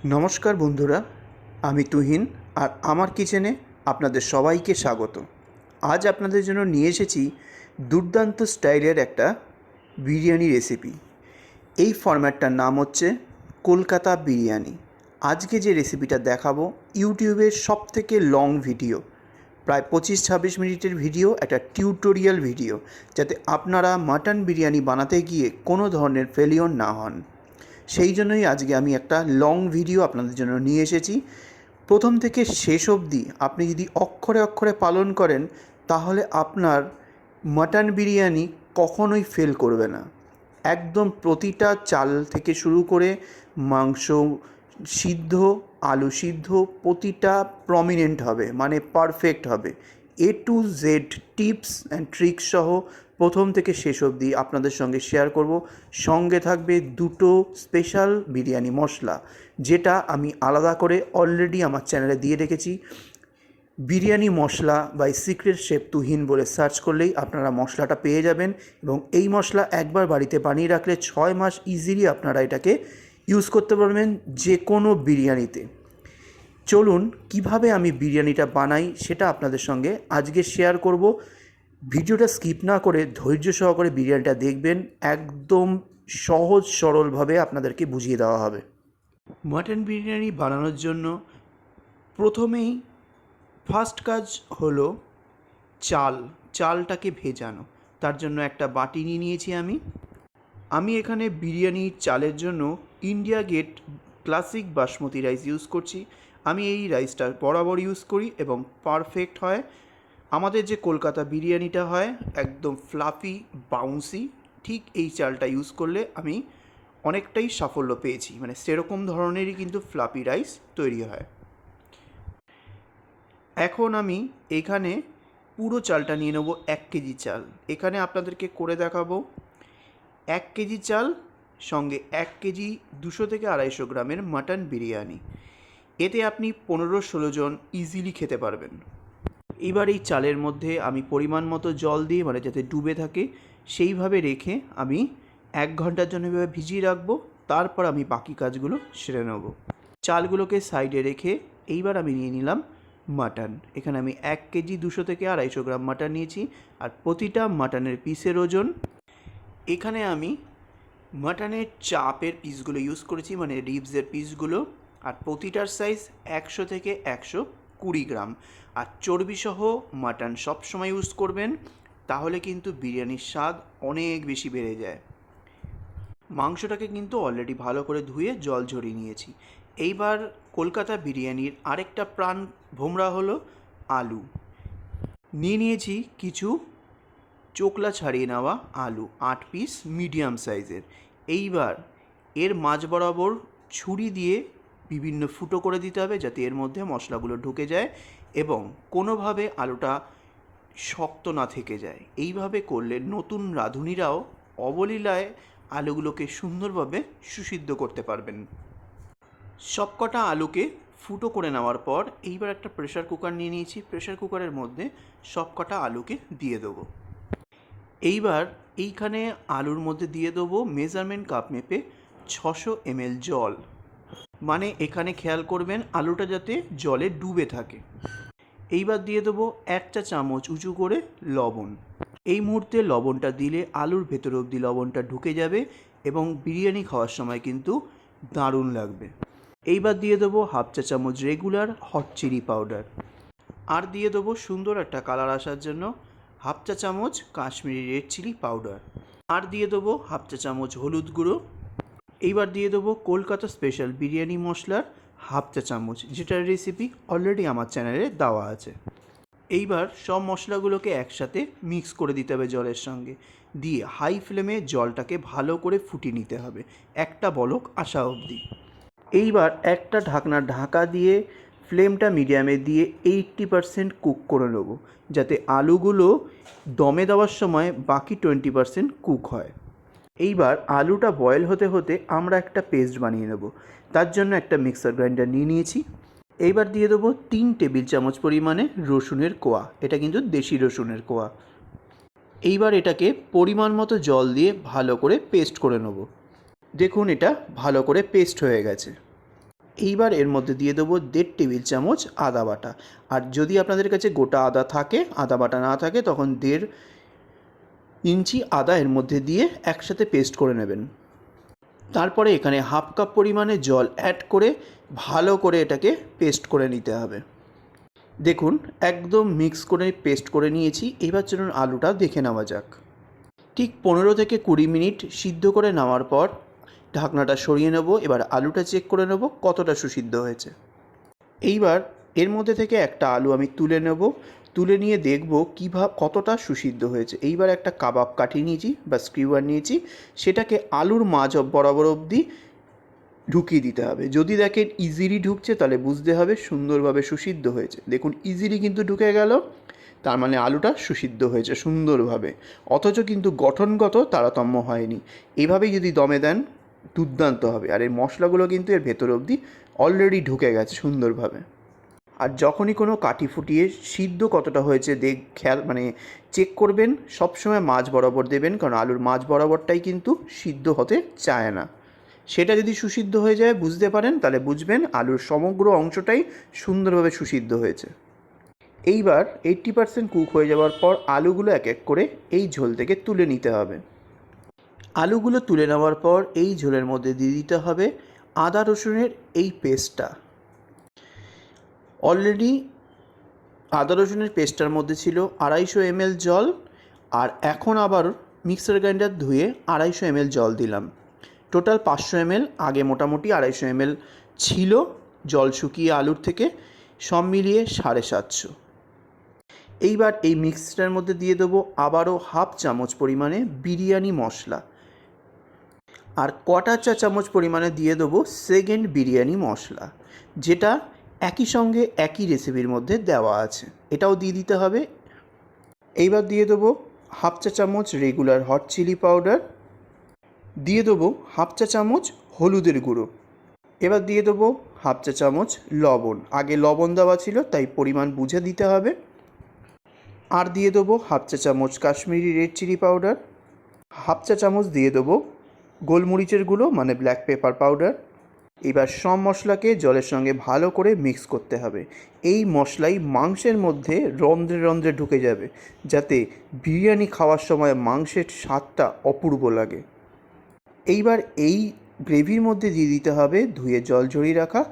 নমস্কার বন্ধুরা, আমি তুহিন আর আমার কিচেনে আপনাদের সবাইকে স্বাগত। আজ আপনাদের জন্য নিয়ে এসেছি দুর্দান্ত স্টাইলের একটা বিরিয়ানি রেসিপি। এই ফরম্যাটটার নাম হচ্ছে কলকাতা বিরিয়ানি। আজকে যে রেসিপিটা দেখাবো ইউটিউবের সবথেকে লং ভিডিও, প্রায় 25-26 মিনিটের ভিডিও, একটা টিউটোরিয়াল ভিডিও, যাতে আপনারা মাটন বিরিয়ানি বানাতে গিয়ে কোনো ধরনের ফেলিওর না হন। সেই জন্যই আজকে আমি একটা লং ভিডিও আপনাদের জন্য নিয়ে এসেছি। প্রথম থেকে শেষ অবধি আপনি যদি অক্ষরে অক্ষরে পালন করেন তাহলে আপনার মাটন বিরিয়ানি কখনোই ফেল করবে না। একদম প্রতিটা চাল থেকে শুরু করে মাংস সিদ্ধ, আলু সিদ্ধ, প্রতিটা প্রমিনেন্ট হবে, মানে পারফেক্ট হবে। A to Z tips and tricks সহ প্রথম থেকে শেষ অবধি আপনাদের সঙ্গে শেয়ার করব। সঙ্গে থাকবে দুটো স্পেশাল বিরিয়ানি মশলা, যেটা আমি আলাদা করে অলরেডি আমার চ্যানেলে দিয়ে রেখেছি। বিরিয়ানি মশলা বাই সিক্রেট শেফ তুহিন বলে সার্চ করলেই আপনারা মশলাটা পেয়ে যাবেন, এবং এই মশলা একবার বাড়িতে বানিয়ে রাখলে 6 মাস ইজিলি আপনারা এটাকে ইউজ করতে পারবেন যে কোনো বিরিয়ানিতে। চলুন কিভাবে আমি বিরিয়ানিটা বানাই সেটা আপনাদের সঙ্গে আজকে শেয়ার করব। ভিডিওটা স্কিপ না করে ধৈর্য সহকারে বিরিয়ানিটা দেখবেন, একদম সহজ সরলভাবে আপনাদেরকে বুঝিয়ে দেওয়া হবে। মাটন বিরিয়ানি বানানোর জন্য প্রথমেই ফার্স্ট কাজ হলো চালটাকে ভেজানো। তার জন্য একটা বাটি নিয়ে নিয়েছি আমি এখানে বিরিয়ানির চালের জন্য India Gate classic basmati rice use করছি। আমি এই রাইসটা বরাবর ইউজ করি এবং পারফেক্ট হয়। আমাদের যে কলকাতা বিরিয়ানিটা হয় একদম ফ্লাফি বাউন্সি, ঠিক এই চালটা ইউজ করলে আমি অনেকটাই সাফল্য পেয়েছি, মানে সেরকম ধরনেরই কিন্তু ফ্লাফি রাইস তৈরি হয়। এখন আমি এখানে পুরো চালটা নিয়ে নেব 1 কেজি চাল। এখানে আপনাদেরকে করে দেখাবো 1 কেজি চাল সঙ্গে 1 কেজি 200 থেকে 250 গ্রামের মাটন বিরিয়ানি। এতে আপনি 15-16 জন ইজিলি খেতে পারবেন। এবার এই চালের মধ্যে আমি পরিমাণ মতো জল দিয়ে, মানে যাতে ডুবে থাকে সেইভাবে রেখে আমি 1 ঘন্টার জন্য এভাবে ভিজিয়ে রাখবো। তারপর আমি বাকি কাজগুলো সেরে নেব। চালগুলোকে সাইডে রেখে এইবার আমি নিয়ে নিলাম মাটন। এখানে আমি 1 কেজি 200 থেকে 250 গ্রাম মাটন নিয়েছি, আর প্রতিটা মাটনের পিসের ওজন, এখানে আমি মাটনের চাপের পিসগুলো ইউজ করেছি, মানে রিবসের পিসগুলো, আর প্রতিটার সাইজ 100 থেকে 120 গ্রাম। আর চর্বিসহ মাটন সবসময় ইউজ করবেন, তাহলে কিন্তু বিরিয়ানির স্বাদ অনেক বেশি বেড়ে যায়। মাংসটাকে কিন্তু অলরেডি ভালো করে ধুয়ে জল ঝরিয়ে নিয়েছি। এইবার কলকাতা বিরিয়ানির আরেকটা প্রাণ ভোমরা হলো আলু। নিয়ে নিয়েছি কিছু চোকলা ছাড়িয়ে নেওয়া আলু, 8 পিস মিডিয়াম সাইজের। এইবার এর মাঝ বরাবর ছুরি দিয়ে বিভিন্ন ফুটো করে দিতে হবে, যাতে এর মধ্যে মশলাগুলো ঢুকে যায় এবং কোনোভাবে আলুটা শক্ত না থেকে যায়। এইভাবে করলে নতুন রাঁধুনিরাও অবলীলায় আলুগুলোকে সুন্দরভাবে সুসিদ্ধ করতে পারবেন। সবকটা আলুকে ফুটো করে নেওয়ার পর এইবার একটা প্রেশার কুকার নিয়ে নিয়েছি। প্রেশার কুকারের মধ্যে সবকটা আলুকে দিয়ে দেবো। এইবার এইখানে আলুর মধ্যে দিয়ে দেবো মেজারমেন্ট কাপ মেপে 600 ml জল। মানে এখানে খেয়াল করবেন আলুটা যাতে জলে ডুবে থাকে। এইবার দিয়ে দেবো 1 চা চামচ উঁচু করে লবণ। এই মুহূর্তে লবণটা দিলে আলুর ভেতর অবধি লবণটা ঢুকে যাবে এবং বিরিয়ানি খাওয়ার সময় কিন্তু দারুণ লাগবে। এইবার দিয়ে দেবো 1/2 চা চামচ রেগুলার হট চিলি পাউডার, আর দিয়ে দেবো সুন্দর একটা কালার আসার জন্য 1/2 চা চামচ কাশ্মীরি রেড চিলি পাউডার, আর দিয়ে দেবো 1/2 চা চামচ হলুদ গুঁড়ো। এইবার দিয়ে দেবো কলকাতা স্পেশাল বিরিয়ানি মশলার 1/2 চা চামচ, যেটার রেসিপি অলরেডি আমার চ্যানেলে দেওয়া আছে। এইবার সব মশলাগুলোকে একসাথে মিক্স করে দিতে হবে জলের সঙ্গে, দিয়ে হাই ফ্লেমে জলটাকে ভালো করে ফুটিয়ে নিতে হবে একটা বলক আসা অবধি। এইবার একটা ঢাকা দিয়ে ফ্লেমটা মিডিয়ামে দিয়ে 80% কুক করে নেব, যাতে আলুগুলো দমে দেওয়ার সময় বাকি 20% কুক হয়। এইবার আলুটা বয়েল হতে হতে আমরা একটা পেস্ট বানিয়ে নেব। তার জন্য একটা মিক্সার গ্রাইন্ডার নিয়ে নিয়েছি। এইবার দিয়ে দেবো 3 টেবিল চামচ পরিমাণে রসুনের কোয়া, এটা কিন্তু দেশি রসুনের কোয়া। এইবার এটাকে পরিমাণ মতো জল দিয়ে ভালো করে পেস্ট করে নেব। দেখুন এটা ভালো করে পেস্ট হয়ে গেছে। এইবার এর মধ্যে দিয়ে দেবো 1.5 টেবিল চামচ আদা বাটা। আর যদি আপনাদের কাছে গোটা আদা থাকে, আদা বাটা না থাকে, তখন 1.5 ইঞ্চি আদা এর মধ্যে দিয়ে একসাথে পেস্ট করে নেবেন। তারপরে এখানে 1/2 কাপ পরিমাণে জল অ্যাড করে ভালো করে এটাকে পেস্ট করে নিতে হবে। দেখুন একদম মিক্স করে পেস্ট করে নিয়েছি। এবার চলুন আলুটা দেখে নেওয়া যাক। ঠিক 15 থেকে 20 মিনিট সিদ্ধ করে নেওয়ার পর ঢাকনাটা সরিয়ে নেব। এবার আলুটা চেক করে নেব কতটা সুসিদ্ধ হয়েছে। এইবার এর মধ্যে থেকে একটা আলু আমি তুলে নেব। তুলে নিয়ে দেখব কতটা সুসিদ্ধ হয়েছে। এইবার একটা কাবাব কাঠি নিয়েছি বা স্কিউয়ার নিয়েছি, সেটাকে আলুর মাঝ বরাবর অবধি ঢুকিয়ে দিতে হবে। যদি দেখেন ইজিলি ঢুকছে তাহলে বুঝতে হবে সুন্দরভাবে সুসিদ্ধ হয়েছে। দেখুন ইজিলি কিন্তু ঢুকে গেল, তার মানে আলুটা সুসিদ্ধ হয়েছে সুন্দরভাবে, অথচ কিন্তু গঠনগত তারতম্য হয়নি। এইভাবেই যদি দমে দেন দুর্দান্ত হবে। আর এই মশলাগুলো কিন্তু এর ভেতর অবধি অলরেডি ঢুকে গেছে সুন্দরভাবে। আর যখনই কোনো কাঠি ফুটিয়ে সিদ্ধ কতটা হয়েছে খেয়াল চেক করবেন, সবসময় মাঝ বরাবর দেবেন, কারণ আলুর মাঝ বরাবরটাই কিন্তু সিদ্ধ হতে চায় না। সেটা যদি সুসিদ্ধ হয়ে যায় বুঝতে পারেন, তাহলে বুঝবেন আলুর সমগ্র অংশটাই সুন্দরভাবে সুসিদ্ধ হয়েছে। এইবার 80% কুক হয়ে যাওয়ার পর আলুগুলো এক এক করে এই ঝোল থেকে তুলে নিতে হবে। আলুগুলো তুলে নেওয়ার পর এই ঝোলের মধ্যে দিয়ে দিতে হবে আদা রসুনের এই পেস্টটা। অলরেডি আদা রসুনের পেস্টটার মধ্যে ছিল 250 ml জল, আর এখন আবার মিক্সার গ্রাইন্ডার ধুয়ে 250 ml জল দিলাম। টোটাল 500 ml, আগে মোটামুটি 250 ml ছিল জল শুকিয়ে আলুর থেকে, সব মিলিয়ে 750। এইবার এই মিক্সটার মধ্যে দিয়ে দেবো আবারও 1/2 চামচ পরিমাণে বিরিয়ানি মশলা, আর 1/4 চা চামচ পরিমাণে দিয়ে দেবো সেকেন্ড বিরিয়ানি মশলা, যেটা একই সঙ্গে একই রেসিপির মধ্যে দেওয়া আছে, এটাও দিয়ে দিতে হবে। এইবার দিয়ে দেবো 1/2 চা চামচ রেগুলার হট চিলি পাউডার, দিয়ে দেবো 1/2 চা চামচ হলুদের গুঁড়ো, এবার দিয়ে দেবো 1/2 চা চামচ লবণ। আগে লবণ দেওয়া ছিল তাই পরিমাণ বুঝে দিতে হবে। আর দিয়ে দেবো 1/2 চা চামচ কাশ্মীরি রেড চিলি পাউডার, 1/2 চা চামচ দিয়ে দেবো গোলমরিচের গুঁড়ো ব্ল্যাক পেপার পাউডার। এবার সব মশলাকে জলের সঙ্গে ভালো করে মিক্স করতে হবে। এই মশলাই মাংসের মধ্যে রন্ধ্রে রন্ধ্রে ঢুকে যাবে, যাতে বিরিয়ানি খাওয়ার সময় মাংসের স্বাদটা অপূর্ব লাগে। এইবার এই গ্রেভির মধ্যে দিয়ে দিতে হবে ধুয়ে জল ঝরিয়ে রাখা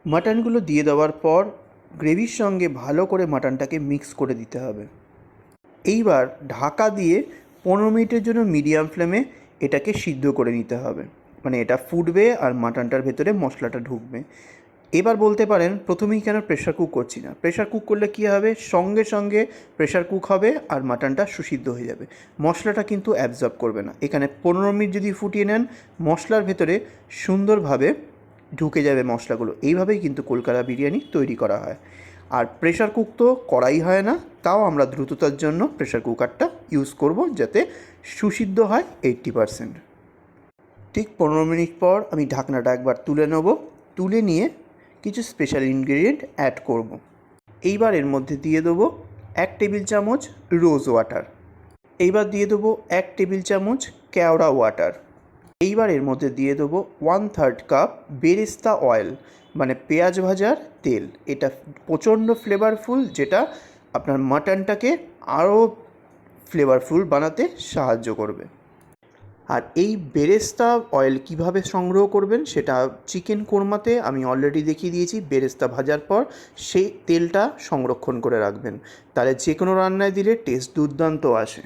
মাটনগুলো দিয়ে দেওয়ার পর গ্রেভির সঙ্গে ভালো করে মাটনটাকে মিক্স করে দিতে হবে। এইবার ঢাকা দিয়ে 15 মিনিটের জন্য মিডিয়াম ফ্লেমে এটাকে সিদ্ধ করে নিতে হবে। এটা ফুটবে আর মাটনটার ভেতরে মশলাটা ঢুকবে। এবার বলতে পারেন প্রথমেই কেন প্রেশার কুক করছি না। প্রেশার কুক করলে কী হবে, সঙ্গে সঙ্গে প্রেশার কুক হবে আর মাটনটা সুসিদ্ধ হয়ে যাবে, মশলাটা কিন্তু অ্যাবজর্ব করবে না। এখানে 15 মিনিট যদি ফুটিয়ে নেন মশলার ভেতরে সুন্দরভাবে ঢুকে যাবে মশলাগুলো। এইভাবেই কিন্তু কলকাতা বিরিয়ানি তৈরি করা হয়। আর প্রেশার কুক তো করাই হয় না, তাও আমরা দ্রুততার জন্য প্রেশার কুকারটা ইউজ করব, যাতে সুসিদ্ধ হয় 80%। ঠিক 15 মিনিট পর আমি ঢাকনাটা একবার তুলে নেব। তুলে নিয়ে কিছু স্পেশাল ইনগ্রেডিয়েন্ট অ্যাড করব। এইবার এর মধ্যে দিয়ে দেবো 1 টেবিল চামচ রোজ ওয়াটার, এইবার দিয়ে দেবো 1 টেবিল চামচ কেওড়া ওয়াটার, এইবার এর মধ্যে দিয়ে দেবো 1/3 কাপ বেরেস্তা অয়েল, পেঁয়াজ ভাজার তেল। এটা প্রচণ্ড ফ্লেভারফুল, যেটা আপনার মাটনটাকে আরও ফ্লেভারফুল বানাতে সাহায্য করবে। আর এই বেরেস্তা অয়েল কিভাবে সংগ্রহ করবেন সেটা চিকেন কোরমাতে আমি অলরেডি দেখিয়ে দিয়েছি। বেরেস্তা ভাজার পর সেই তেলটা সংরক্ষণ করে রাখবেন, তাহলে যে কোনো রান্নায় দিলে টেস্ট দুর্দান্ত আসে।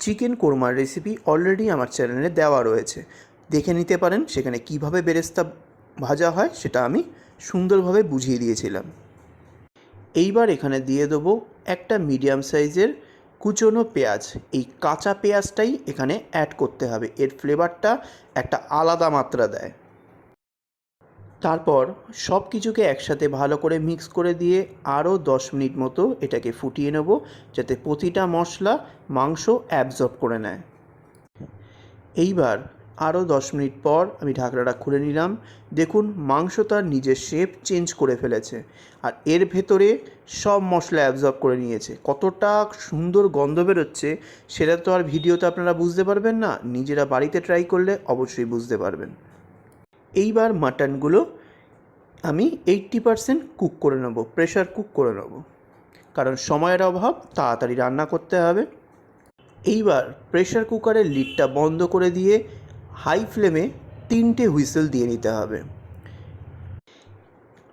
চিকেন কোরমার রেসিপি অলরেডি আমার চ্যানেলে দেওয়া রয়েছে, দেখে নিতে পারেন। সেখানে কিভাবে বেরেস্তা ভাজা হয় সেটা আমি সুন্দরভাবে বুঝিয়ে দিয়েছিলাম। এইবার এখানে দিয়ে দেবো একটা মিডিয়াম সাইজের কুচনো পেঁয়াজ। এই কাঁচা পেঁয়াজটাই এখানে অ্যাড করতে হবে, এর ফ্লেভারটা একটা আলাদা মাত্রা দেয়। তারপর সব কিছুকে একসাথে ভালো করে মিক্স করে দিয়ে আরও 10 মিনিট মতো এটাকে ফুটিয়ে নেব, যাতে প্রতিটা মশলা মাংস অ্যাবজর্ব করে নেয়। এইবার আরও 10 মিনিট পর আমি ঢাকনাটা খুলে নিলাম। দেখুন মাংস তার নিজের শেপ চেঞ্জ করে ফেলেছে, আর এর ভেতরে সব মশলা অ্যাবজর্ব করে নিয়েছে। কতটা সুন্দর গন্ধ বেরোচ্ছে সেটা তো আর ভিডিওতে আপনারা বুঝতে পারবেন না, নিজেরা বাড়িতে ট্রাই করলে অবশ্যই বুঝতে পারবেন। এইবার মাটনগুলো আমি 80% কুক করে নেব, প্রেশার কুক করে নেব, কারণ সময়ের অভাব, তাড়াতাড়ি রান্না করতে হবে। এইবার প্রেশার কুকারের লিডটা বন্ধ করে দিয়ে হাই ফ্লেমে 3টে হুইসেল দিয়ে নিতে হবে।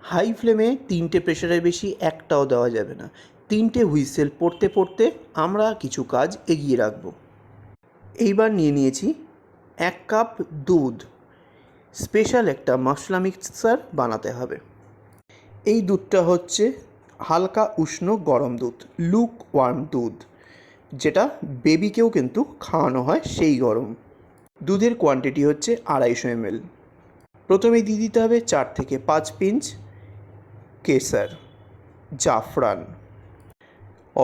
হাই ফ্লেমে 3টে, প্রেশারের বেশি একটাও দেওয়া যাবে না। 3টে হুইসেল পড়তে পড়তে আমরা কিছু কাজ এগিয়ে রাখব। এইবার নিয়ে নিয়েছি 1 কাপ দুধ। স্পেশাল একটা মশলা মিক্সার বানাতে হবে। এই দুধটা হচ্ছে হালকা উষ্ণ গরম দুধ, লুক ওয়ার্ম দুধ, যেটা বেবিকেও কিন্তু খাওয়ানো হয় সেই গরম। দুধের কোয়ান্টিটি হচ্ছে 250 ml। প্রথমেই দিয়ে দিতে হবে 4 থেকে 5 পিঞ্চ কেসার, জাফরান।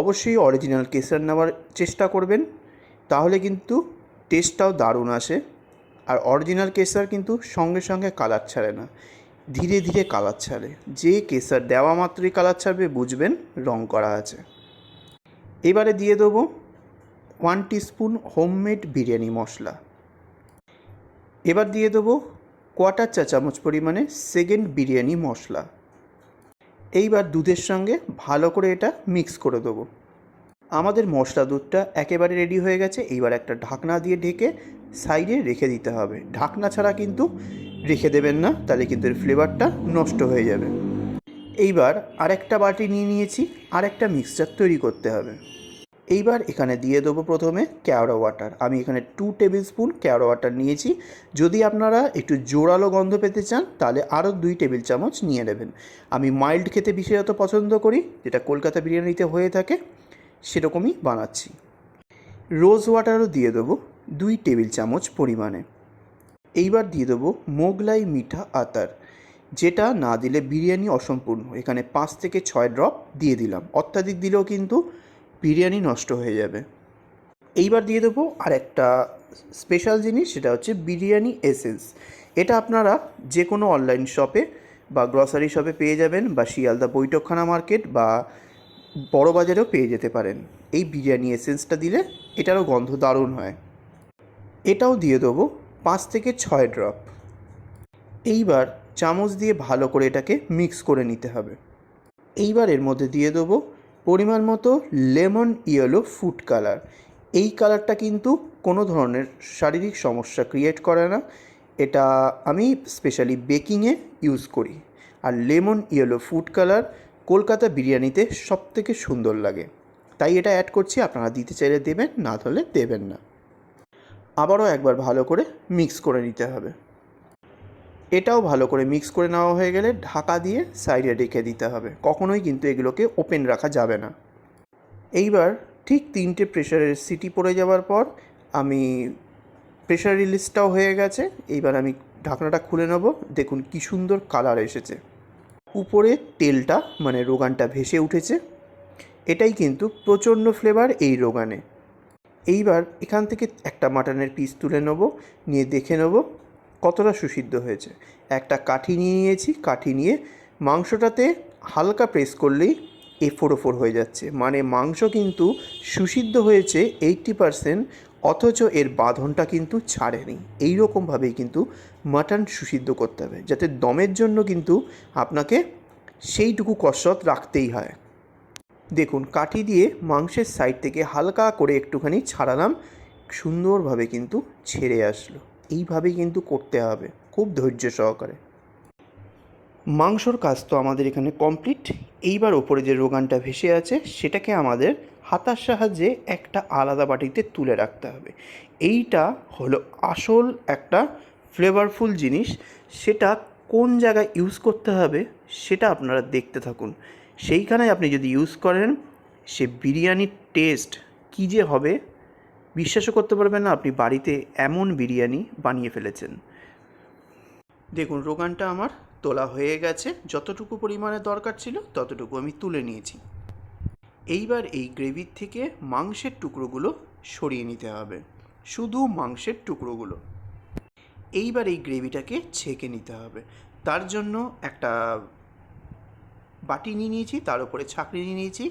অবশ্যই অরিজিনাল কেসার নেওয়ার চেষ্টা করবেন, তাহলে কিন্তু টেস্টটাও দারুণ আসে। আর অরিজিনাল কেসার কিন্তু সঙ্গে সঙ্গে কালার ছাড়ে না, ধীরে ধীরে কালার ছাড়ে। যে কেসার দেওয়া মাত্রই কালার ছাড়বে বুঝবেন রং করা আছে। এবারে দিয়ে দেবো 1 টিস্পুন হোমমেড বিরিয়ানি মশলা। এবার দিয়ে দেবো 1/4 চা চামচ পরিমাণে সেকেন্ড বিরিয়ানি মশলা। এইবার দুধের সঙ্গে ভালো করে এটা মিক্স করে দেবো। আমাদের মশলা দুধটা একেবারে রেডি হয়ে গেছে। এইবার একটা ঢাকনা দিয়ে ঢেকে সাইডে রেখে দিতে হবে। ঢাকনা ছাড়া কিন্তু রেখে দেবেন না, তাহলে কিন্তু এর ফ্লেভারটা নষ্ট হয়ে যাবে। এইবার আরেকটা বাটি নিয়ে নিয়েছি, আরেকটা মিক্সচার তৈরি করতে হবে। এইবার এখানে দিয়ে দেবো প্রথমে কেওড়া ওয়াটার। আমি এখানে 2 টেবিল স্পুন কেওড়া ওয়াটার নিয়েছি। যদি আপনারা একটু জোরালো গন্ধ পেতে চান তাহলে আরও 2 টেবিল চামচ নিয়ে নেবেন। আমি মাইল্ড খেতে বিশেষত পছন্দ করি, যেটা কলকাতা বিরিয়ানিতে হয়ে থাকে, সেরকমই বানাচ্ছি। রোজ ওয়াটারও দিয়ে দেবো 2 টেবিল চামচ পরিমাণে। এইবার দিয়ে দেবো মোগলাই মিঠা আতর, যেটা না দিলে বিরিয়ানি অসম্পূর্ণ। এখানে 5 থেকে 6 ড্রপ দিয়ে দিলাম, অত্যাধিক দিলেও কিন্তু বিরিয়ানি নষ্ট হয়ে যাবে। এইবার দিয়ে দেবো আর একটা স্পেশাল জিনিস, সেটা হচ্ছে বিরিয়ানি এসেন্স। এটা আপনারা যে কোনো অনলাইন শপে বা গ্রসারি শপে পেয়ে যাবেন, বা শিয়ালদা বৈঠকখানা মার্কেট বা বড় বাজারেও পেয়ে যেতে পারেন। এই বিরিয়ানি এসেন্সটা দিলে এটারও গন্ধ দারুণ হয়। এটাও দিয়ে দেবো 5 থেকে 6 ড্রপ। এইবার চামচ দিয়ে ভালো করে এটাকে মিক্স করে নিতে হবে। এইবার এর মধ্যে দিয়ে দেবো পরিমাণ মতো লেমন ইয়েলো ফুড কালার। এই কালারটা কিন্তু কোনো ধরনের শারীরিক সমস্যা ক্রিয়েট করে না, এটা আমি স্পেশালি বেকিংয়ে ইউজ করি। আর lemon yellow food colour Kolkata বিরিয়ানিতে সবথেকে সুন্দর লাগে, তাই এটা অ্যাড করছি। আপনারা দিতে চাইলে দেবেন, না হলে দেবেন না। আবারও একবার ভালো করে মিক্স করে নিতে হবে। এটাও ভালো করে মিক্স করে নেওয়া হয়ে গেলে ঢাকা দিয়ে সাইডে রেখে দিতে হবে। কখনোই কিন্তু এগুলোকে ওপেন রাখা যাবে না। এইবার ঠিক 3টে প্রেশারের সিটি পড়ে যাওয়ার পর আমি প্রেশার রিলিজটাও হয়ে গেছে। এইবার আমি ঢাকনাটা খুলে নেব। দেখুন কি সুন্দর কালার এসেছে, উপরে তেলটা মানে রোগানটা ভেসে উঠেছে। এটাই কিন্তু প্রচণ্ড ফ্লেভার এই রোগানে। এইবার এখান থেকে একটা মাটনের পিস তুলে নেব, নিয়ে দেখে নেব কতটা সুসিদ্ধ হয়েছে। একটা কাঠি নিয়ে নিয়েছি, কাঠি নিয়ে মাংসটাতে হালকা প্রেস করলেই এ4 হয়ে যাচ্ছে, মানে মাংস কিন্তু সুসিদ্ধ হয়েছে 80%, অথচ এর বাঁধনটা কিন্তু ছাড়েনি। এই রকমভাবেই কিন্তু মাটন সুসিদ্ধ করতে হবে, যাতে দমের জন্য কিন্তু আপনাকে সেইটুকু কসরত রাখতেই হয়। দেখুন কাঠি দিয়ে মাংসের সাইড থেকে হালকা করে একটুখানি ছাড়ালাম, সুন্দরভাবে কিন্তু ছেড়ে আসলো। এইভাবেই কিন্তু করতে হবে, খুব ধৈর্য সহকারে। মাংসর কাজ তো আমাদের এখানে কমপ্লিট। এইবার ওপরে যে রোগানটা ভেসে আছে সেটাকে আমাদের হাতার সাহায্যে একটা আলাদা বাটিতে তুলে রাখতে হবে। এইটা হলো আসল একটা ফ্লেভারফুল জিনিস। সেটা কোন জায়গায় ইউজ করতে হবে সেটা আপনারা দেখতে থাকুন। সেইখানে আপনি যদি ইউজ করেন, সে বিরিয়ানির টেস্ট কী যে হবে বিশ্বাসও করতে পারবেন না, আপনি বাড়িতে এমন বিরিয়ানি বানিয়ে ফেলেছেন। দেখুন রোগানটা আমার তোলা হয়ে গেছে, যতটুকু পরিমাণে দরকার ছিল ততটুকু আমি তুলে নিয়েছি। এইবার এই গ্রেভির থেকে মাংসের টুকরোগুলো সরিয়ে নিতে হবে, শুধু মাংসের টুকরোগুলো। এইবার এই গ্রেভিটাকে ছেঁকে নিতে হবে। তার জন্য একটা বাটি নিয়ে নিয়েছি, তার উপরে ছাঁকনি নিয়ে নিয়েছি,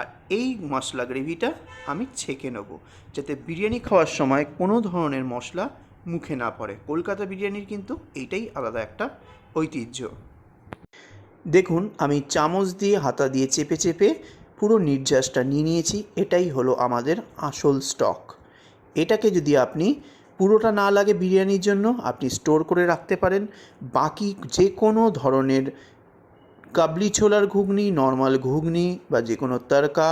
আর এই মশলা গ্রেভিটা আমি ছেঁকে নেব, যাতে বিরিয়ানি খাওয়ার সময় কোনো ধরনের মশলা মুখে না পড়ে। কলকাতা বিরিয়ানির কিন্তু এইটাই আলাদা একটা ঐতিহ্য। দেখুন আমি চামচ দিয়ে হাতা দিয়ে চেপে চেপে পুরো নির্যাসটা নিয়ে নিয়েছি। এটাই হলো আমাদের আসল স্টক। এটাকে যদি আপনি পুরোটা না লাগে বিরিয়ানির জন্য আপনি স্টোর করে রাখতে পারেন। বাকি যে কোনো ধরনের কাবলি ছোলার ঘুগনি, নর্মাল ঘুগনি বা যে কোনো তড়কা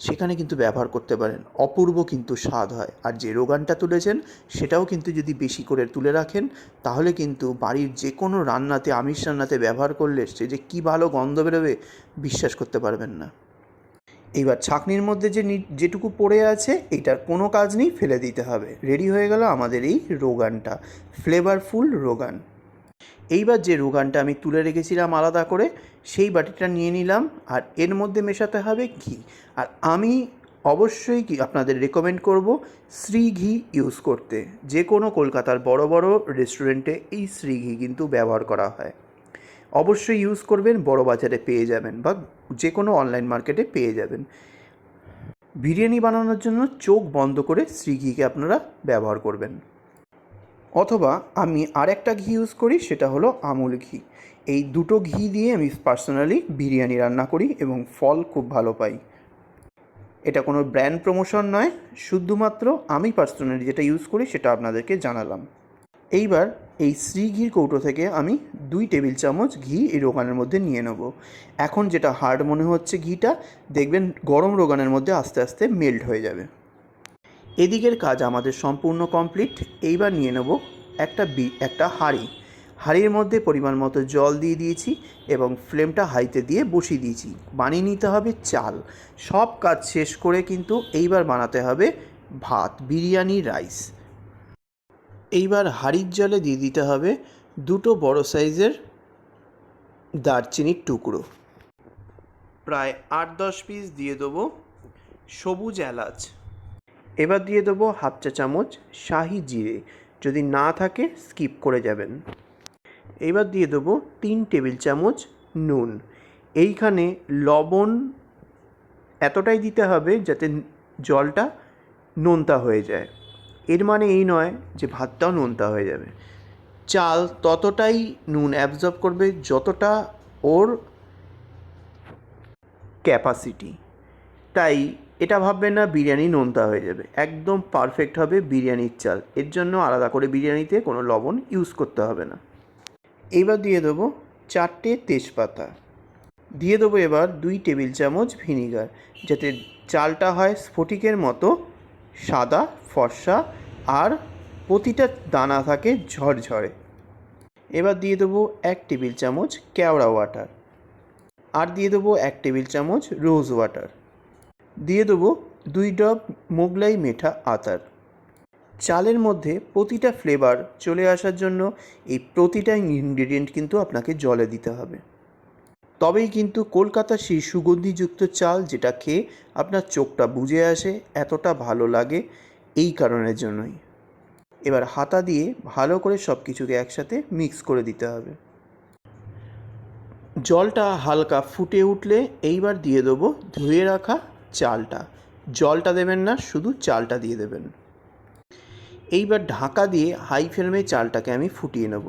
সেখানে কিন্তু ব্যবহার করতে পারেন। অপূর্ব কিন্তু স্বাদ হয়। আর যে রোগানটা তুলেছেন সেটাও কিন্তু যদি বেশি করে তুলে রাখেন তাহলে কিন্তু বাড়ির যে কোনো রান্নাতে, আমিষ রান্নাতে ব্যবহার করলে সে যে কী ভালো গন্ধ বেরোবে বিশ্বাস করতে পারবেন না। এইবার ছাঁকনির মধ্যে যেটুকু পড়ে আছে এইটার কোনো কাজ নেই, ফেলে দিতে হবে। রেডি হয়ে গেল আমাদের এই রোগানটা, ফ্লেভারফুল রোগান। এইবার যে রোগানটা আমি তুলে রেখেছিলাম আলাদা করে সেই বাটিটা নিয়ে নিলাম, আর এর মধ্যে মেশাতে হবে ঘি। আর আমি অবশ্যই আপনাদের রেকমেন্ড করব শ্রী ঘি ইউজ করতে। যে কোনো কলকাতার বড় বড় রেস্টুরেন্টে এই শ্রী ঘি কিন্তু ব্যবহার করা হয়। অবশ্যই ইউজ করবেন, বড় বাজারে পেয়ে যাবেন বা যে কোনো অনলাইন মার্কেটে পেয়ে যাবেন। বিরিয়ানি বানানোর জন্য চোখ বন্ধ করে শ্রী ঘিকে আপনারা ব্যবহার করবেন। অথবা আমি আরেকটা ঘি ইউজ করি, সেটা হলো আমুল ঘি। এই দুটো ঘি দিয়ে আমি পার্সোনালি বিরিয়ানি রান্না করি এবং ফল খুব ভালো পাই। এটা কোনো ব্র্যান্ড প্রমোশন নয়, শুধুমাত্র আমি পার্সোনালি যেটা ইউজ করি সেটা আপনাদেরকে জানালাম। এইবার এই শ্রী ঘির কৌটো থেকে আমি 2 টেবিল চামচ ঘি এই রোগানের মধ্যে নিয়ে নেব। এখন যেটা হার্ড মনে হচ্ছে ঘিটা, দেখবেন গরম রোগানের মধ্যে আস্তে আস্তে মেল্ট হয়ে যাবে। এদিকের কাজ আমাদের সম্পূর্ণ কমপ্লিট। এইবার নিয়ে নেব একটা হাঁড়ির মধ্যে পরিমাণ মতো জল দিয়ে দিয়েছি এবং ফ্লেমটা হাইতে দিয়ে বসিয়ে দিয়েছি। বানিয়ে নিতে হবে চাল। সব কাজ শেষ করে কিন্তু এইবার বানাতে হবে ভাত, বিরিয়ানি রাইস। এইবার হাঁড়ির জলে দিয়ে দিতে হবে 2টো বড় সাইজের দারচিনির টুকরো, প্রায় 8-10 পিস দিয়ে দেবো সবুজ এলাচ। এবার দিয়ে দেবো হাফ চা চামচ শাহি জিরে, যদি না থাকে স্কিপ করে যাবেন। এবার দিয়ে দেবো 3 টেবিল চামচ নুন। এইখানে লবণ এতটাই দিতে হবে যাতে জলটা নোনতা হয়ে যায়। এর মানে এই নয় যে ভাতটাও নোনতা হয়ে যাবে। চাল ততটাই নুন অ্যাবজর্ব করবে যতটা ওর ক্যাপাসিটি। তাই এটা ভাববেন না বিরিয়ানি নোনতা হয়ে যাবে, একদম পারফেক্ট হবে বিরিয়ানির চাল। এর জন্য আলাদা করে বিরিয়ানিতে কোনো লবণ ইউজ করতে হবে না। এইবার দিয়ে দেবো 4টে তেজপাতা। দিয়ে দেবো এবার 2 টেবিল চামচ ভিনিগার, যাতে চালটা হয় স্ফটিকের মতো সাদা ফর্সা আর প্রতিটা দানা থাকে ঝরঝরে। এবার দিয়ে দেবো 1 টেবিল চামচ কেওড়া ওয়াটার, আর দিয়ে দেবো 1 টেবিল চামচ রোজ ওয়াটার। দিয়ে দেবো 2 ড্রপ মোগলাই মেঠা আতর। চালের মধ্যে প্রতিটা ফ্লেভার চলে আসার জন্য এই প্রতিটা ইনগ্রেডিয়েন্ট কিন্তু আপনাকে জলে দিতে হবে। তবেই কিন্তু কলকাতার সেই সুগন্ধিযুক্ত চাল, যেটা খেয়ে আপনার চোখটা বুজে আসে, এতটা ভালো লাগে এই কারণের জন্যই। এবার হাতা দিয়ে ভালো করে সব কিছুকে একসাথে মিক্স করে দিতে হবে। জলটা হালকা ফুটে উঠলে এইবার দিয়ে দেবো ধুয়ে রাখা চালটা। জলটা দেবেন না, শুধু চালটা দিয়ে দেবেন। এইবার ঢাকা দিয়ে হাই ফ্লেমে চালটাকে আমি ফুটিয়ে নেব।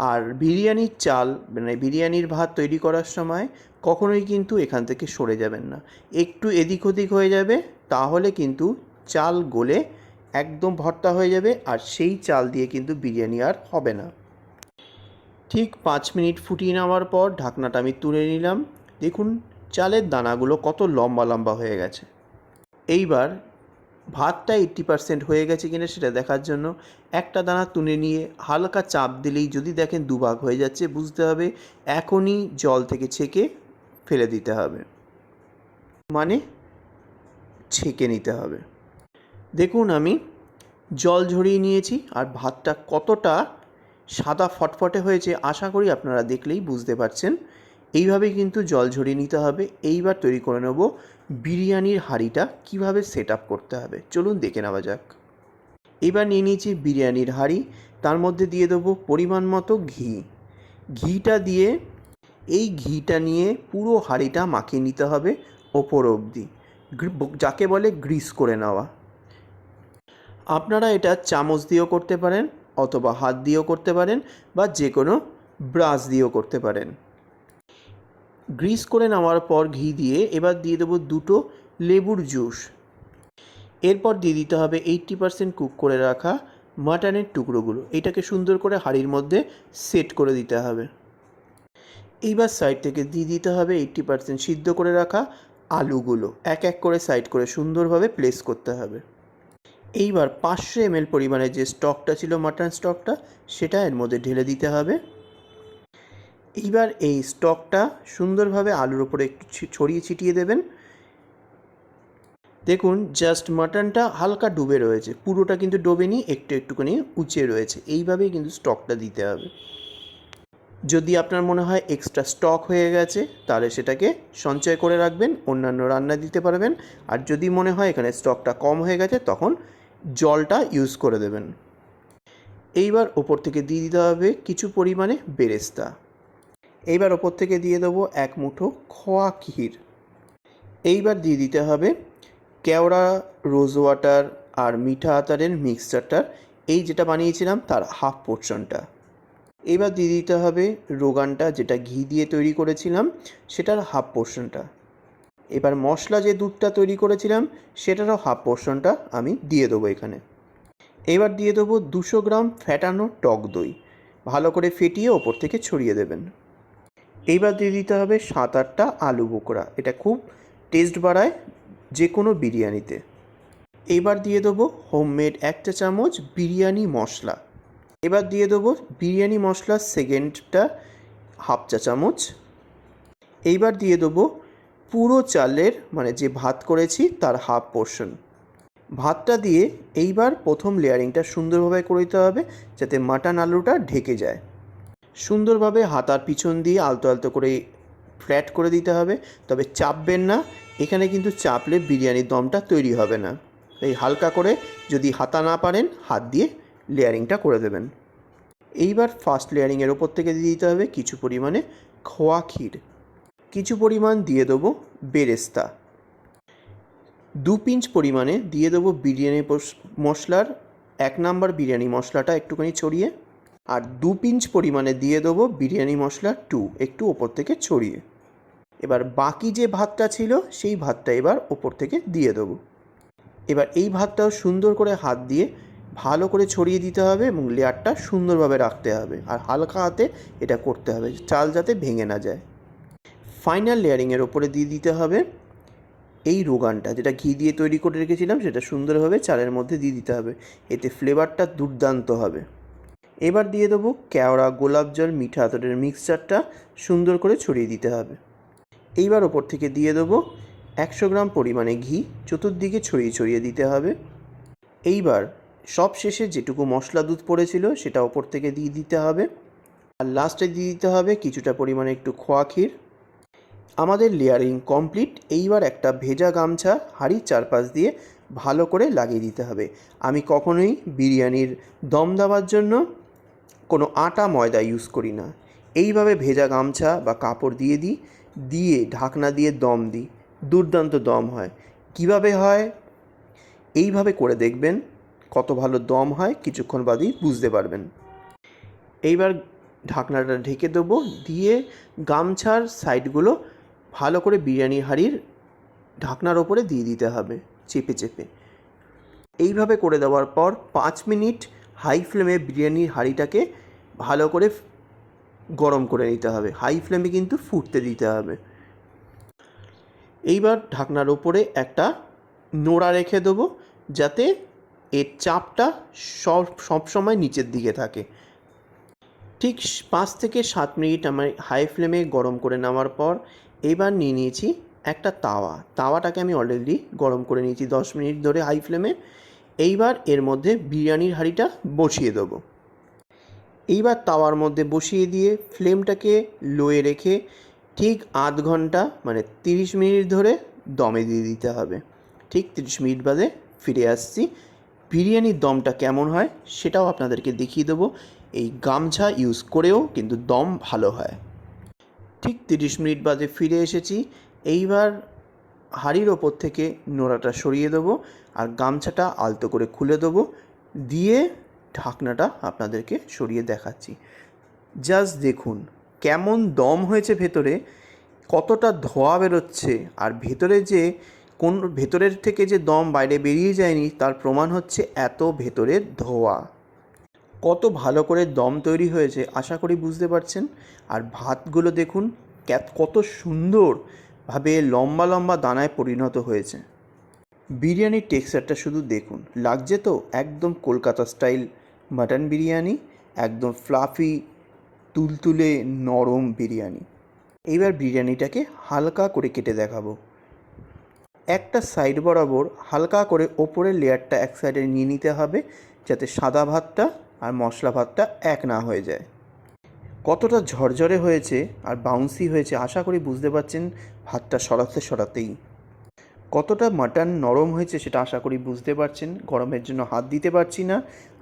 আর বিরিয়ানির চাল মানে বিরিয়ানির ভাত তৈরি করার সময় কখনোই কিন্তু এখান থেকে সরে যাবেন না। একটু এদিক ওদিক হয়ে যাবে তাহলে কিন্তু চাল গলে একদম ভর্তা হয়ে যাবে, আর সেই চাল দিয়ে কিন্তু বিরিয়ানি আর হবে না। ঠিক 5 মিনিট ফুটিয়ে নেওয়ার পর ঢাকনাটা আমি তুলে নিলাম। দেখুন চালের দানাগুলো কত লম্বা লম্বা হয়ে গেছে। এইবার ভাতটা 80% হয়ে গেছে কিনা সেটা দেখার জন্য একটা দানা তুলে নিয়ে হালকা চাপ দিলেই যদি দেখেন দুভাগ হয়ে যাচ্ছে, বুঝতে হবে এখনই জল থেকে ছেঁকে ফেলে দিতে হবে, মানে ছেঁকে নিতে হবে। দেখুন আমি জল ঝরিয়ে নিয়েছি আর ভাতটা কতটা সাদা ফটফটে হয়েছে আশা করি আপনারা দেখলেই বুঝতে পারছেন। এইভাবেই কিন্তু জল ঝরিয়ে নিতে হবে। এইবার তৈরি করে নেব বিরিয়ানির হাঁড়িটা কিভাবে সেট আপ করতে হবে, চলুন দেখে নেওয়া যাক। এবার নিয়ে নিয়েছি বিরিয়ানির হাঁড়ি, তার মধ্যে দিয়ে দেবো পরিমাণ মতো ঘি। ঘিটা দিয়ে এই ঘিটা নিয়ে পুরো হাঁড়িটা মাখিয়ে নিতে হবে ওপর অবধি, যাকে বলে গ্রিস করে নেওয়া। আপনারা এটা চামচ দিয়েও করতে পারেন, অথবা হাত দিয়েও করতে পারেন, বা যে কোনো ব্রাশ দিয়েও করতে পারেন। গ্রিস করে নেওয়ার পর ঘি দিয়ে এবার দিয়ে দেবো 2টো লেবুর জুস। এরপর দিয়ে দিতে হবে 80% কুক করে রাখা মাটনের টুকরোগুলো। এটাকে সুন্দর করে হাঁড়ির মধ্যে সেট করে দিতে হবে। এইবার সাইড থেকে দিয়ে দিতে হবে 80% সিদ্ধ করে রাখা আলুগুলো, এক এক করে সাইড করে সুন্দরভাবে প্লেস করতে হবে। এইবার 500 ml পরিমাণে যে স্টকটা ছিল, মাটন স্টকটা, সেটা এর মধ্যে ঢেলে দিতে হবে। এইবার এই স্টকটা সুন্দরভাবে আলুর ওপরে একটু ছড়িয়ে ছিটিয়ে দেবেন। দেখুন জাস্ট মাটনটা হালকা ডুবে রয়েছে, পুরোটা কিন্তু ডোবেনি, একটু একটুখানি উঁচে রয়েছে। এইভাবেই কিন্তু স্টকটা দিতে হবে। যদি আপনার মনে হয় এক্সট্রা স্টক হয়ে গেছে, তাহলে সেটাকে সঞ্চয় করে রাখবেন, অন্যান্য রান্না দিতে পারবেন। আর যদি মনে হয় এখানে স্টকটা কম হয়ে গেছে, তখন জলটা ইউজ করে দেবেন। এইবার ওপর থেকে দিয়ে দিতে হবে কিছু পরিমাণে বেরেস্তা। এইবার ওপর থেকে দিয়ে দেবো 1 মুঠো খোয়া ক্ষীর। এইবার দিয়ে দিতে হবে কেওড়া, রোজ ওয়াটার আর মিঠা আতরের মিক্সচারটার, এই যেটা বানিয়েছিলাম তার হাফ পোর্শনটা। এবার দিয়ে দিতে হবে রোগানটা, যেটা ঘি দিয়ে তৈরি করেছিলাম, সেটার হাফ পোর্শনটা। এবার মশলা যে দুধটা তৈরি করেছিলাম, সেটারও হাফ পোর্শনটা আমি দিয়ে দেবো এখানে। এবার দিয়ে দেবো 200 গ্রাম ফ্যাটানো টক দই, ভালো করে ফেটিয়ে ওপর থেকে ছড়িয়ে দেবেন। এইবার দিয়ে দিতে হবে 7-8টা আলু বোখরা, এটা খুব টেস্ট বাড়ায় যে কোনো বিরিয়ানিতে। এইবার দিয়ে দেবো হোমমেড 1 চা চামচ বিরিয়ানি মশলা। এবার দিয়ে দেবো বিরিয়ানি মশলার সেকেন্ডটা হাফ চা চামচ। এইবার দিয়ে দেবো পুরো চালের, মানে যে ভাত করেছি তার হাফ পোর্শন। ভাতটা দিয়ে এইবার প্রথম লেয়ারিংটা সুন্দরভাবে করে দিতে হবে, যাতে মাটন আলুটা ঢেকে যায়। সুন্দরভাবে হাতার পিছন দিয়ে আলতো আলতো করে ফ্ল্যাট করে দিতে হবে, তবে চাপবেন না, এখানে কিন্তু চাপলে বিরিয়ানির দমটা তৈরি হবে না। এই হালকা করে, যদি হাতা না পারেন হাত দিয়ে লেয়ারিংটা করে দেবেন। এইবার ফার্স্ট লেয়ারিংয়ের ওপর থেকে দিয়ে দিতে হবে কিছু পরিমাণে খোয়া ক্ষীর, কিছু পরিমাণ দিয়ে দেবো বেরেস্তা, 2 পিঞ্চ পরিমাণে দিয়ে দেবো বিরিয়ানি মশলার 1 নাম্বার বিরিয়ানি মশলাটা একটুখানি ছড়িয়ে, আর 2 পিঞ্চ পরিমাণে দিয়ে দেবো বিরিয়ানি মশলা 2 একটু ওপর থেকে ছড়িয়ে। এবার বাকি যে ভাতটা ছিল, সেই ভাতটা এবার ওপর থেকে দিয়ে দেবো। এবার এই ভাতটাও সুন্দর করে হাত দিয়ে ভালো করে ছড়িয়ে দিতে হবে এবং লেয়ারটা সুন্দরভাবে রাখতে হবে, আর হালকা হাতে এটা করতে হবে, চাল যাতে ভেঙে না যায়। ফাইনাল লেয়ারিংয়ের ওপরে দিয়ে দিতে হবে এই রোগানটা, যেটা ঘি দিয়ে তৈরি করে রেখেছিলাম, সেটা সুন্দরভাবে চালের মধ্যে দিয়ে দিতে হবে, এতে ফ্লেভারটা দুর্দান্ত হবে। এবার দিয়ে দেবো কেওড়া, গোলাপ জল, মিঠা আতরের মিক্সচারটা সুন্দর করে ছড়িয়ে দিতে হবে। এইবার ওপর থেকে দিয়ে দেবো 100 গ্রাম পরিমাণে ঘি, চতুর্দিকে ছড়িয়ে ছড়িয়ে দিতে হবে। এইবার সব শেষে যেটুকু মশলা দুধ পড়েছিল, সেটা ওপর থেকে দিয়ে দিতে হবে। আর লাস্টে দিয়ে দিতে হবে কিছুটা পরিমাণে একটু খোয়া ক্ষীর। আমাদের লেয়ারিং কমপ্লিট। এইবার একটা ভেজা গামছা হাঁড়ির চারপাশ দিয়ে ভালো করে লাগিয়ে দিতে হবে। আমি কখনোই বিরিয়ানির দম দেওয়ার জন্য কোনো আটা ময়দা ইউজ করি না। এইভাবে ভেজা গামছা বা কাপড় দিয়ে ঢাকনা দিয়ে দম দিই, দুর্দান্ত দম হয়। কিভাবে হয় এইভাবে করে দেখবেন, কত ভালো দম হয় কিছুক্ষণ বাদেই বুঝতে পারবেন। এইবার ঢাকনাটা ঢেকে দেবো, দিয়ে গামছার সাইডগুলো ভালো করে বিরিয়ানি হাঁড়ির ঢাকনার ওপরে দিয়ে দিতে হবে চেপে চেপে। এইভাবে করে দেওয়ার পর 5 মিনিট হাই ফ্লেমে বিরিয়ানির হাঁড়িটাকে ভালো করে গরম করে নিতে হবে, হাই ফ্লেমে কিন্তু ফুটতে দিতে হবে। এইবার ঢাকনার ওপরে একটা নোড়া রেখে দেবো, যাতে এর চাপটা সবসময় নিচের দিকে থাকে। ঠিক 5 থেকে 7 মিনিট আমার হাই ফ্লেমে গরম করে নেওয়ার পর এবার নিয়ে নিয়েছি একটা তাওয়াটাকে আমি অলরেডি গরম করে নিয়েছি 10 মিনিট ধরে হাই ফ্লেমে। এইবার এর মধ্যে বিরিয়ানির হাঁড়িটা বসিয়ে দেবো। এইবার তাওয়ার মধ্যে বসিয়ে দিয়ে ফ্লেমটাকে লোয়ে রেখে ঠিক আধ ঘন্টা, মানে 30 মিনিট ধরে দমে দিয়ে দিতে হবে। ঠিক 30 মিনিট বাদে ফিরে আসছি। বিরিয়ানির দমটা কেমন হয় সেটাও আপনাদেরকে দেখিয়ে দেবো। এই গামছা ইউজ করেও কিন্তু দম ভালো হয়। ঠিক 30 মিনিট বাদে ফিরে এসেছি। এইবার হাঁড়ির ওপর থেকে নোড়াটা সরিয়ে দেবো আর গামছাটা আলতো করে খুলে দেবো, দিয়ে ঢাকনাটা আপনাদেরকে সরিয়ে দেখাচ্ছি। জাস্ট দেখুন কেমন দম হয়েছে ভেতরে, কতটা ধোঁয়া বেরোচ্ছে, আর ভেতরের থেকে যে দম বাইরে বেরিয়ে যায়নি তার প্রমাণ হচ্ছে এত ভেতরে ধোঁয়া। কত ভালো করে দম তৈরি হয়েছে আশা করি বুঝতে পারছেন। আর ভাতগুলো দেখুন কত সুন্দরভাবে লম্বা লম্বা দানায় পরিণত হয়েছে। বিরিয়ানির টেক্সচারটা শুধু দেখুন, লাগছে তো একদম কলকাতা স্টাইল মাটন বিরিয়ানি, একদম ফ্লাফি তুলতুলে নরম বিরিয়ানি। এইবার বিরিয়ানিটাকে হালকা করে কেটে দেখাবো। একটা সাইড বরাবর হালকা করে ওপরের লেয়ারটা এক সাইডে নিয়ে নিতে হবে, যাতে সাদা ভাতটা আর মশলা ভাতটা এক না হয়ে যায়। কতটা ঝরঝরে হয়েছে আর বাউন্সি হয়েছে আশা করি বুঝতে পারছেন ভাতটা সরাতেই। কতটা মাটন নরম হয়েছে সেটা আশা করি বুঝতে পারছেন, গরমের জন্য হাত দিতে পারছি না।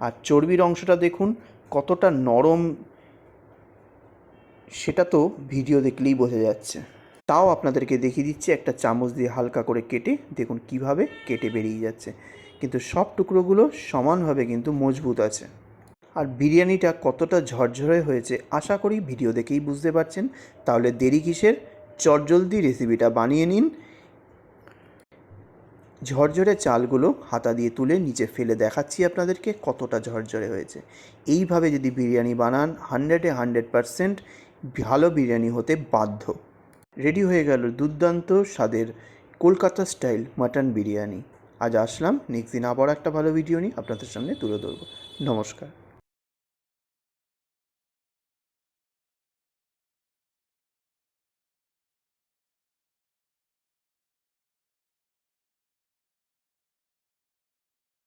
আর চর্বির অংশটা দেখুন কতটা নরম, সেটা তো ভিডিও দেখলেই বোঝা যাচ্ছে। তাও আপনাদেরকে দেখিয়ে দিচ্ছি একটা চামচ দিয়ে হালকা করে কেটে, দেখুন কিভাবে কেটে বেরিয়ে যাচ্ছে। কিন্তু সব টুকরোগুলো সমানভাবে কিন্তু মজবুত আছে। আর বিরিয়ানিটা কতটা ঝরঝরে হয়েছে আশা করি ভিডিও দেখেই বুঝতে পারছেন। তাহলে দেরি কিসের, চটজলদি রেসিপিটা বানিয়ে নিন। ঝরঝরে চালগুলো হাতা দিয়ে তুলে নিচে ফেলে দেখাচ্ছি আপনাদেরকে কতটা ঝরঝরে হয়েছে। এইভাবে যদি বিরিয়ানি বানান 100% ভালো বিরিয়ানি হতে বাধ্য। রেডি হয়ে গেল দুর্দান্ত স্বাদের কলকাতা স্টাইল মাটন বিরিয়ানি। আজ আসলাম, নেক্সট দিন আবার একটা ভালো ভিডিও নিয়ে আপনাদের সামনে তুলে ধরবো। নমস্কার।